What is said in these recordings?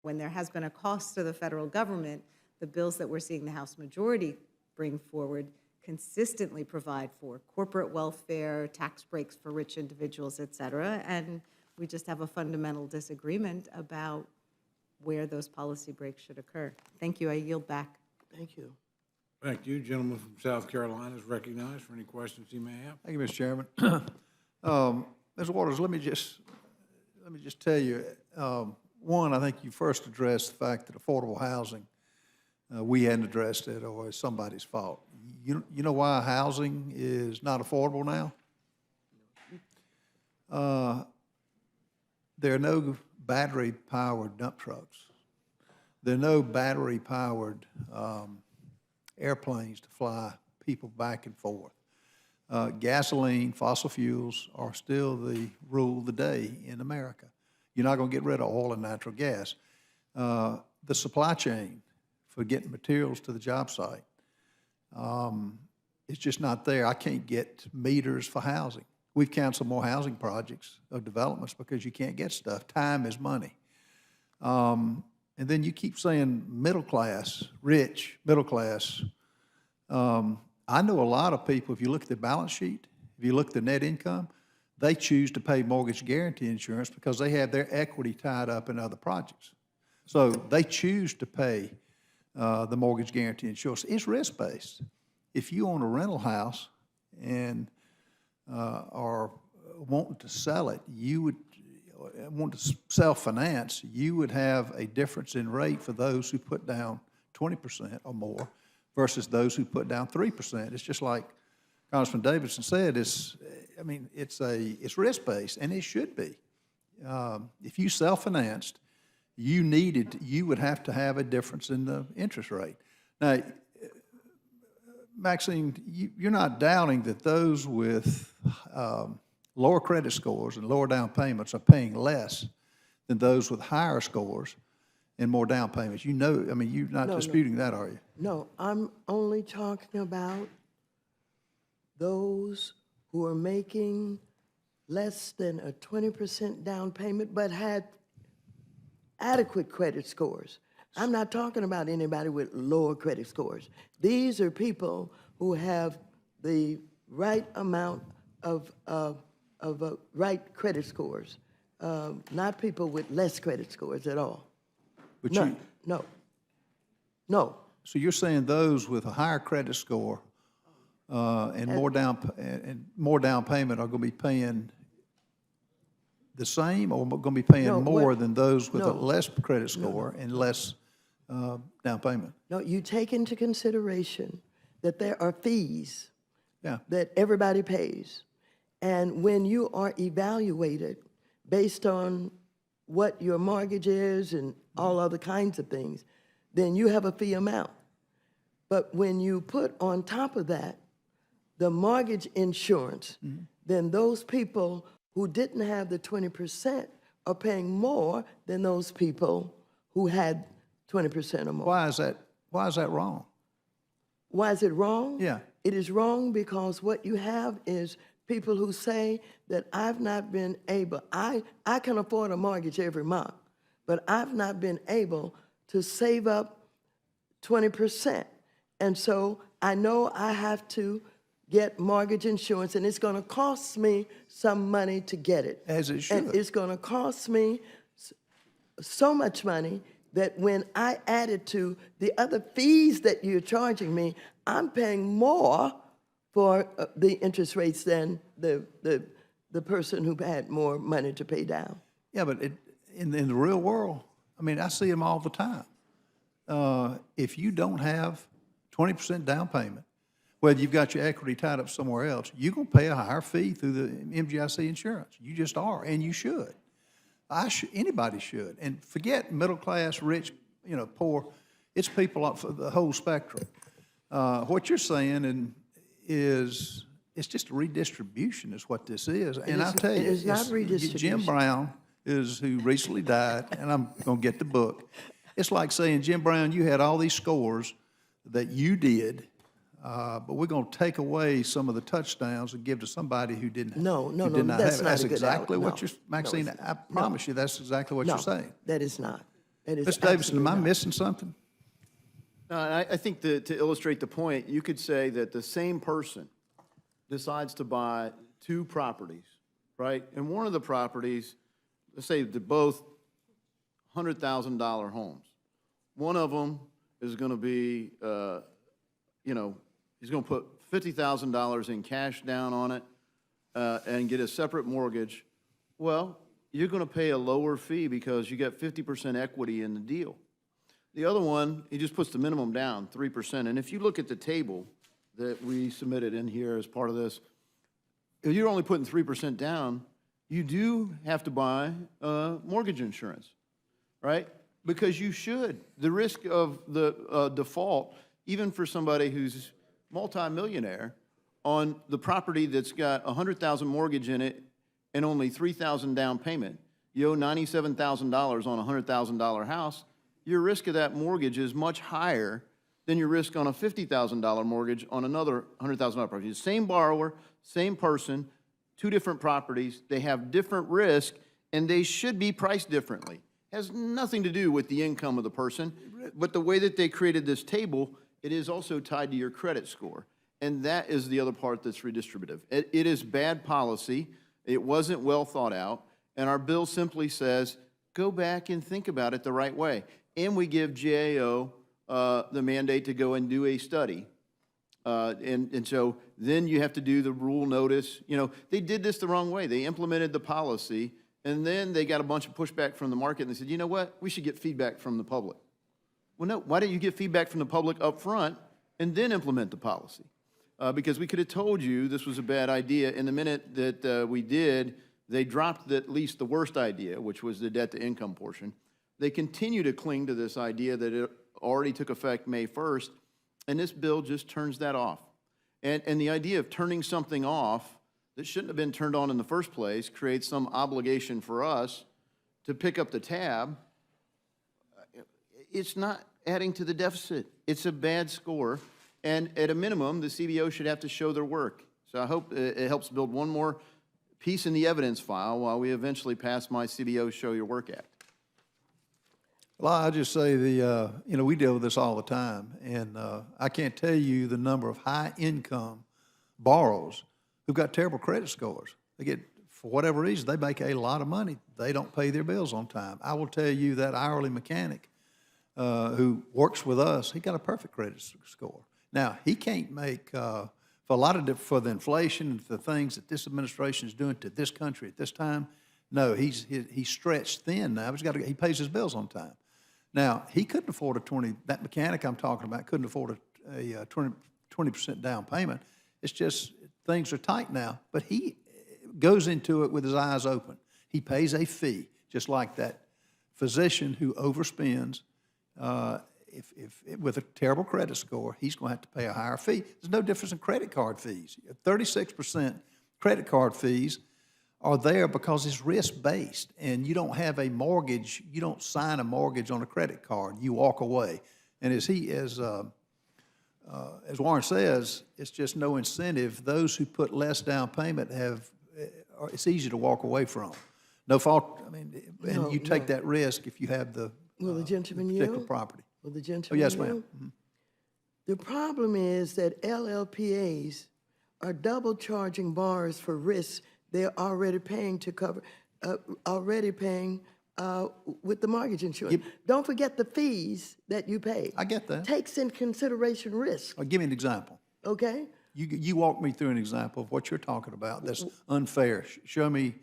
when there has been a cost to the federal government, the bills that we're seeing the House majority bring forward consistently provide for corporate welfare, tax breaks for rich individuals, et cetera, and we just have a fundamental disagreement about where those policy breaks should occur. Thank you. I yield back. Thank you. Thank you. Gentleman from South Carolina is recognized for any questions he may have. Thank you, Mr. Chairman. Ms. Waters, let me just tell you, one, I think you first addressed the fact that affordable housing, we hadn't addressed it, or it's somebody's fault. You know why housing is not affordable now? There are no battery-powered dump trucks. There are no battery-powered airplanes to fly people back and forth. Gasoline, fossil fuels are still the rule of the day in America. You're not going to get rid of oil and natural gas. The supply chain for getting materials to the job site, it's just not there. I can't get meters for housing. We've canceled more housing projects or developments because you can't get stuff. Time is money. And then you keep saying middle class, rich, middle class. I know a lot of people, if you look at their balance sheet, if you look at the net income, they choose to pay mortgage guarantee insurance because they have their equity tied up in other projects. So they choose to pay the mortgage guarantee insurance. It's risk-based. If you own a rental house and are wanting to sell it, you would want to self-finance, you would have a difference in rate for those who put down 20% or more versus those who put down 3%. It's just like Congressman Davidson said, it's risk-based, and it should be. If you self-financed, you would have to have a difference in the interest rate. Now, Maxine, you're not doubting that those with lower credit scores and lower down payments are paying less than those with higher scores and more down payments. You know, I mean, you're not disputing that, are you? No, I'm only talking about those who are making less than a 20% down payment but had adequate credit scores. I'm not talking about anybody with lower credit scores. These are people who have the right amount of right credit scores, not people with less credit scores at all. But No. So you're saying those with a higher credit score and more down payment are going to be paying the same, or going to be paying more than those with a less credit score and less down payment? No, you take into consideration that there are fees Yeah. that everybody pays. And when you are evaluated based on what your mortgage is and all other kinds of things, then you have a fee amount. But when you put on top of that the mortgage insurance, then those people who didn't have the 20% are paying more than those people who had 20% or more. Why is that wrong? Why is it wrong? Yeah. It is wrong because what you have is people who say that I've not been able, I can afford a mortgage every month, but I've not been able to save up 20%. And so I know I have to get mortgage insurance, and it's going to cost me some money to get it. As it should. And it's going to cost me so much money that when I add it to the other fees that you're charging me, I'm paying more for the interest rates than the person who had more money to pay down. Yeah, but in the real world, I mean, I see them all the time. If you don't have 20% down payment, whether you've got your equity tied up somewhere else, you're going to pay a higher fee through the MGIC insurance. You just are, and you should. Anybody should. And forget middle class, rich, poor. It's people for the whole spectrum. What you're saying is it's just a redistribution is what this is. And I'll tell you, it is not redistribution. Jim Brown who recently died, and I'm going to get the book. It's like saying, Jim Brown, you had all these scores that you did, but we're going to take away some of the touchdowns and give to somebody who did not that's have it. not That's a good exactly out. what you're, Maxine, I promise you that's exactly what you're saying. That is not. It is Ms. Davidson, am I absolutely not. missing something? No, and I think to illustrate the point, you could say that the same person decides to buy two properties, right? And one of the properties, let's say they're both $100,000 homes. One of them is going to be, you know, he's going to put $50,000 in cash down on it and get a separate mortgage. Well, you're going to pay a lower fee because you got 50% equity in the deal. The other one, he just puts the minimum down, 3%. And if you look at the table that we submitted in here as part of this, if you're only putting 3% down, you do have to buy mortgage insurance, right? Because you should. The risk of the default, even for somebody who's multimillionaire, on the property that's got $100,000 mortgage in it and only $3,000 down payment, you owe $97,000 on a $100,000 house, your risk of that mortgage is much higher than your risk on a $50,000 mortgage on another $100,000 property. Same borrower, same person, two different properties, they have different risk, and they should be priced differently. Has nothing to do with the income of the person, but the way that they created this table, it is also tied to your credit score. And that is the other part that's redistributive. It is bad policy. It wasn't well thought out. And our bill simply says, go back and think about it the right way. And we give GAO the mandate to go and do a study. And so then you have to do the rule notice. You know, they did this the wrong way. They implemented the policy, and then they got a bunch of pushback from the market, and they said, you know what, we should get feedback from the public. Well, no, why don't you get feedback from the public up front and then implement the policy? Because we could have told you this was a bad idea, and the minute that we did, they dropped at least the worst idea, which was the debt-to-income portion. They continue to cling to this idea that it already took effect May 1st, and this bill just turns that off. And the idea of turning something off that shouldn't have been turned on in the first place creates some obligation for us to pick up the tab. It's not adding to the deficit. It's a bad score. And at a minimum, the CBO should have to show their work. So I hope it helps build one more piece in the evidence file while we eventually pass my CBO Show Your Work Act. Well, I'll just say you know, we deal with this all the time, and I can't tell you the number of high-income borrowers who've got terrible credit scores. They get, for whatever reason, they make a lot of money. They don't pay their bills on time. I will tell you that hourly mechanic who works with us, he got a perfect credit score. Now, he can't make, for a lot of for the inflation and the things that this administration is doing to this country at this time, no, he's stretched thin now. He pays his bills on time. Now, he couldn't afford that mechanic I'm talking about couldn't afford a 20% down payment. It's just things are tight now, but he goes into it with his eyes open. He pays a fee, just like that physician who overspends. If with a terrible credit score, he's going to have to pay a higher fee. There's no difference in credit card fees. 36% credit card fees are there because it's risk-based, and you don't have a mortgage. You don't sign a mortgage on a credit card. You walk away. And as Warren says, it's just no incentive. Those who put less down payment it's easy to walk away from. No fault. I mean, and you take that risk if you have the Will the gentleman particular yield? property. Will the Oh, gentleman yes, yield? ma'am. Mhm. The problem is that LLPAs are double charging borrowers for risks they're already paying to cover, with the mortgage insurance. Don't forget the fees that you pay. I get that. Takes in consideration risk, Give me an example. okay? You walk me through an example of what you're talking about that's unfair. Show me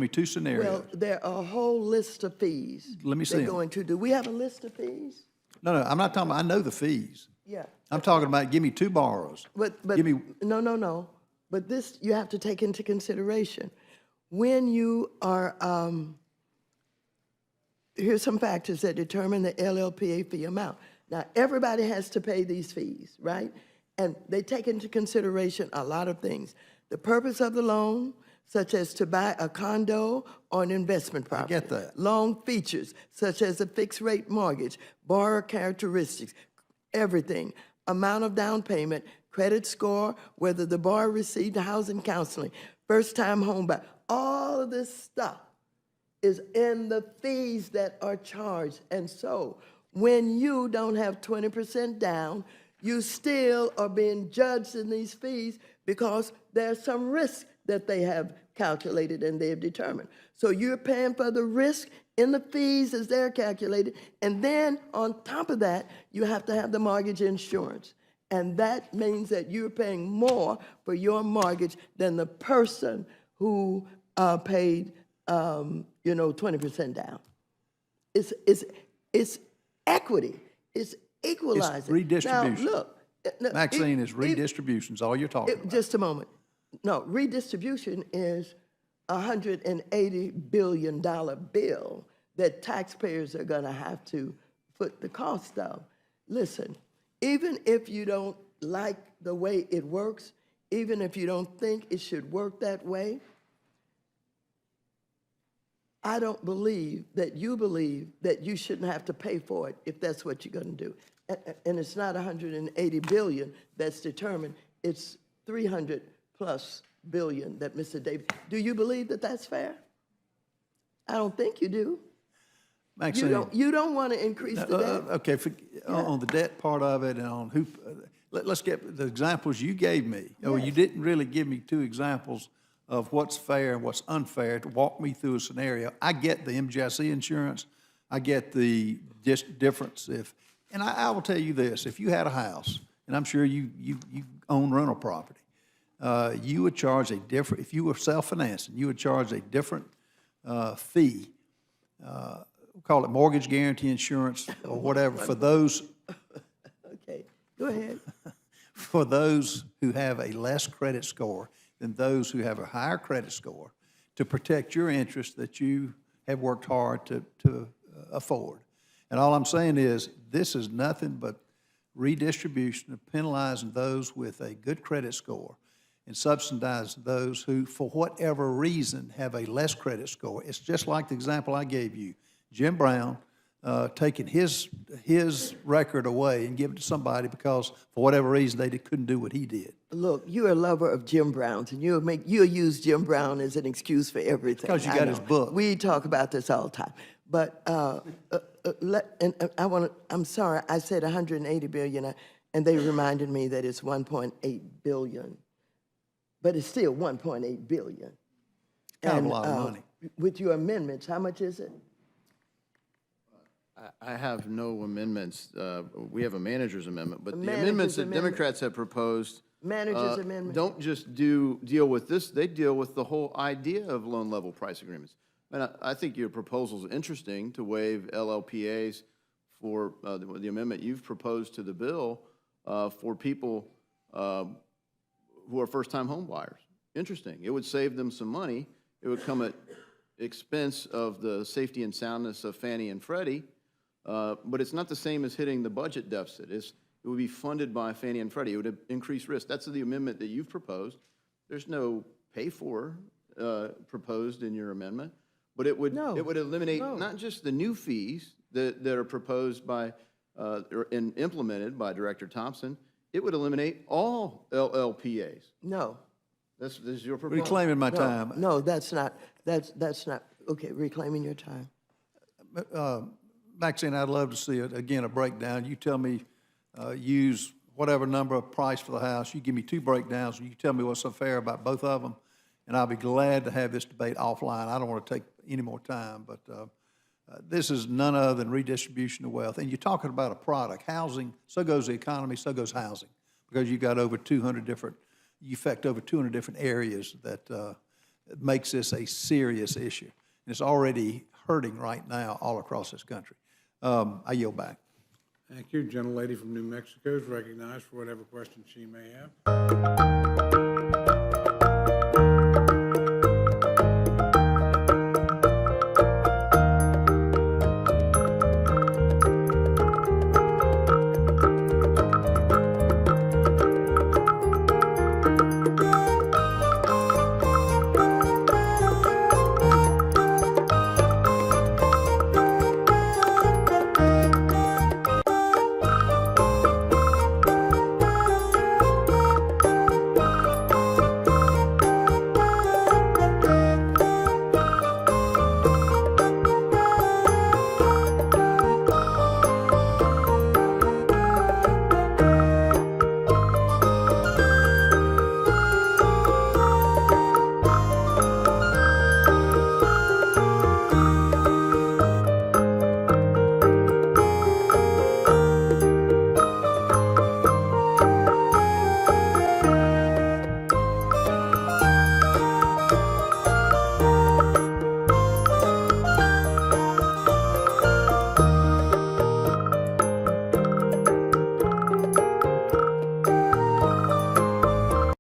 two scenarios. Well, there are a whole list of fees. Let me see They're 'em. going to do. We have a list of fees? No, I'm not talking about, I know the fees. Yeah. I'm talking about, give me two borrowers. But Give me, no. But this, you have to take into consideration. When you are, here's some factors that determine the LLPA fee amount. Now, everybody has to pay these fees, right? And they take into consideration a lot of things. The purpose of the loan, such as to buy a condo or an investment property. get that. Loan features, such as a fixed-rate mortgage, borrower characteristics, everything. Amount of down payment, credit score, whether the borrower received housing counseling, first-time home buyer. All of this stuff is in the fees that are charged. And so when you don't have 20% down, you still are being judged in these fees because there's some risk that they have calculated and they've determined. So you're paying for the risk in the fees as they're calculated, and then on top of that, you have to have the mortgage insurance. And that means that you're paying more for your mortgage than the person who paid, 20% down. It's equity. It's equalizing. It's redistribution. Now, look. Maxine, is redistribution's all you're talking about. Just a moment. No, redistribution is a $180 billion bill that taxpayers are going to have to foot the cost of. Listen, even if you don't like the way it works, even if you don't think it should work that way, I don't believe that you shouldn't have to pay for it if that's what you're going to do. And it's not 180 billion that's determined. It's 300+ billion that Mr. Davis. Do you believe that that's fair? I don't think you do. Maxine. You don't want to increase the debt. Okay, on the debt part of it and on who, let's get the examples you gave me. Yes. You didn't really give me two examples of what's fair and what's unfair to walk me through a scenario. I get the MGIC insurance. I get the difference and I will tell you this, if you had a house, and I'm sure you own rental property, you would charge a different, if you were self-financing, you would charge a different fee, we'll call it mortgage guarantee insurance or whatever, for those. Okay, go ahead. For those who have a less credit score than those who have a higher credit score, to protect your interest that you have worked hard to afford. And all I'm saying is, this is nothing but redistribution of penalizing those with a good credit score and subsidizing those who, for whatever reason, have a less credit score. It's just like the example I gave you. Jim Brown taking his record away and giving it to somebody because, for whatever reason, they couldn't do what he did. Look, you're a lover of Jim Brown's, and you'll use Jim Brown as an excuse for everything. Because you got his book. We talk about this all the time. But I'm sorry, I said 180 billion, and they reminded me that it's 1.8 billion. But it's still 1.8 billion. Kind of a lot of money. With your amendments, how much is it? I have no amendments. We have a manager's amendment, but the manager's amendments that amendment. Democrats have proposed Manager's amendment. don't just deal with this, they deal with the whole idea of loan level price agreements. And I think your proposal is interesting to waive LLPAs for the amendment you've proposed to the bill for people who are first-time home buyers. Interesting. It would save them some money. It would come at expense of the safety and soundness of Fannie and Freddie, but it's not the same as hitting the budget deficit. It would be funded by Fannie and Freddie. It would increase risk. That's the amendment that you've proposed. There's no pay-for proposed in your amendment, but it would eliminate not just the new fees that are proposed by and implemented by Director Thompson. It would eliminate all LLPAs. No. This is your proposal. Reclaiming my time. No, that's not. Okay, reclaiming your time. Maxine, I'd love to see, again, a breakdown. You tell me, use whatever number of price for the house. You give me two breakdowns, and you tell me what's so fair about both of them, and I'll be glad to have this debate offline. I don't want to take any more time, but this is none other than redistribution of wealth. And you're talking about a product. Housing, so goes the economy, so goes housing, because you've got over 200 different, you affect over 200 different areas that makes this a serious issue. And it's already hurting right now all across this country. I yield back. Thank you. Gentlelady from New Mexico is recognized for whatever questions she may have.